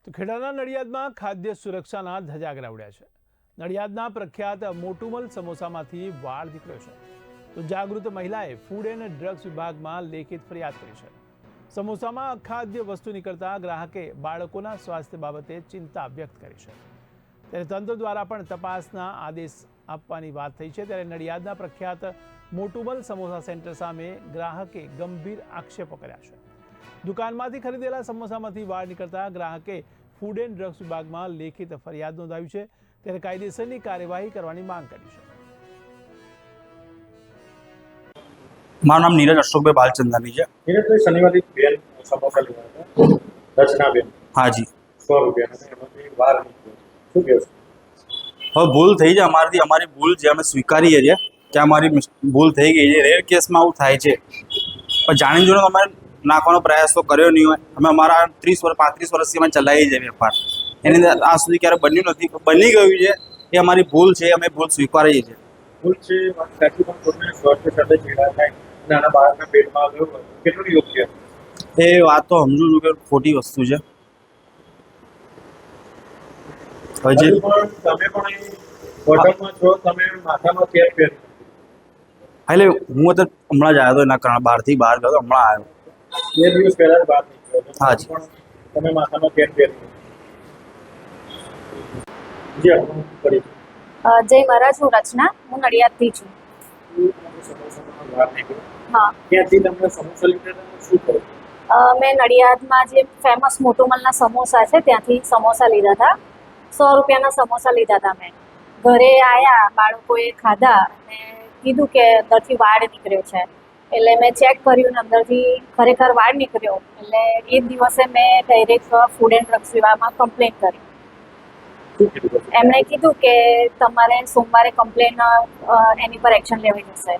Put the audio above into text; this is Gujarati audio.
તો ખેડાના નડિયાદમાં ખાદ્ય સુરક્ષાના ધજાગરા ઉડ્યા છે। નડિયાદના પ્રખ્યાત મોટુમલ સમોસામાંથી વાળ નીકળ્યો છે, તો જાગૃત મહિલાએ ફૂડ એન્ડ ડ્રગ્સ વિભાગમાં લેખિત ફરિયાદ કરી છે। સમોસામાં અખાદ્ય વસ્તુ નીકળતા ગ્રાહકે બાળકોના સ્વાસ્થ્ય બાબતે ચિંતા વ્યક્ત કરી છે, ત્યારે તંત્ર દ્વારા પણ તપાસના આદેશ આપવાની વાત થઈ છે। ત્યારે નડિયાદના પ્રખ્યાત મોટુમલ સમોસા સેન્ટર સામે ગ્રાહકે ગંભીર આક્ષેપો કર્યા છે। દુકાનમાંથી ખરીદેલા સમોસામાંથી વાળ નીકળતા ગ્રાહકે ફૂડ એન્ડ ડ્રગ્સ વિભાગમાં લેખિત ફરિયાદ નોંધાવી છે, ત્યારે કાયદેસરની કાર્યવાહી કરવાની માંગ કરી છે। મારું નામ નીરજ અશોકભાઈ બાલચંદાની છે। નીરજભાઈ, શનિવારે બેન સમોસા લેવા હતા, રચનાબેન, હાજી। 100 રૂપિયા અને એમાંથી વાર નીકળ્યો, શું કહેશો? હવે ભૂલ થઈ છે અમારી ભૂલ છે, અમે સ્વીકારીએ છીએ કે અમારી ભૂલ થઈ ગઈ છે। રેર કેસમાં આવું થાય છે, પણ જાણી જોઈને અમે નાખવાનો પ્રયાસ તો કર્યો નહીં હોય। અમે અમારા 35 વર્ષથી અમે ચલાવીએ છીએ વેપાર, એની અંદર આ સુધી ક્યારે બન્યું નથી। બની ગયું છે એ અમારી ભૂલ છે, અમે ભૂલ સ્વીકારીએ છીએ। ભૂલ છે વાત સાચી, પણ કોઈને સ્વાસ્થ્ય સાથે છેડા થાય, નાના બાળકના પેટમાં ગયું હોય, કેટલું યોગ્ય? એ વાત તો સમજુ છું કે ખોટી વસ્તુ છે। હજુ પણ તમે પણ એ હોટલમાં છો, તમે માથામાં કેપ પહેરી, એટલે હું તો હમણાં જ આવ્યો હતો, એના કારણે બહાર ગયો, હમણાં આવ્યો। 2 દિવસ પહેલા જ બહાર નીકળ્યો હતો, હાજી। પણ તમે માથામાં કેપ પહેરી જી આપણે કરી જય મહારાજ, હું રચના, હું નડિયાદથી છું। સમોસામાં વાર નીકળ્યો, હા, ત્યાંથી તમને સમોસા લીધા શું કરો? મેં નડિયાદમાં જે ફેમસ મોટુમલના સમોસા છે ત્યાંથી સમોસા લીધા હતા। 100 રૂપિયાના સમોસા લીધા હતા મેં। ઘરે આવ્યા, બાળકોએ ખાધા અને કીધું કે અંદરથી વાળ નીકળ્યો છે, એટલે મેં ચેક કર્યું ને અંદરથી ખરેખર વાળ નીકળ્યો। એટલે એ જ દિવસે મેં ડાયરેક્ટ ફૂડ એન્ડ ડ્રગ્સ વિભાગમાં કમ્પ્લેન કરી। શું કીધું? એમણે કીધું કે તમારે સોમવારે કમ્પ્લેન એની પર એક્શન લેવાઈ જશે।